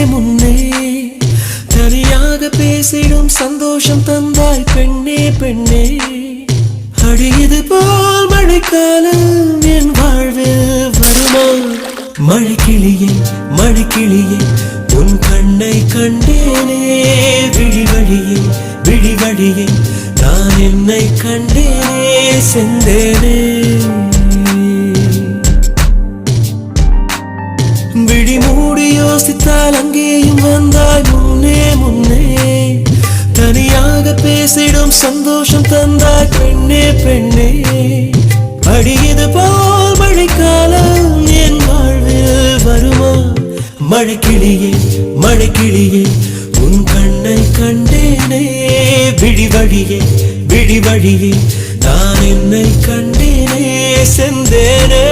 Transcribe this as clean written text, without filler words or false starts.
முன்னே தனியாக பேசிடும் சந்தோஷம் தந்தாய் பெண்ணே பெண்ணே. அடியது போல் மழைக்காலம் என் வாழ்வில் வருமா? மழைக்கிளியே மழைக்கிளியே உன் கண்ணை கண்டேனே, விழி வழியே விழி வழியே நான் என்னை கண்டேனே செந்தேனே. விழி மூடி யோசித்தால் அங்கேயும் வந்தாய் முன்னே முன்னே. தனியாக பேசிடும் சந்தோஷம் தந்தாய் பெண்ணே பெண்ணே. அடியது போல் மழைக்காலம் என் வாழ்வில் வருமா? மழைக்கிளியே மழைக்கிளியே உன் கண்ணை கண்டேனே, விழி வழியே விழி வழியே நான் என்னை கண்டேனே செந்தேனே.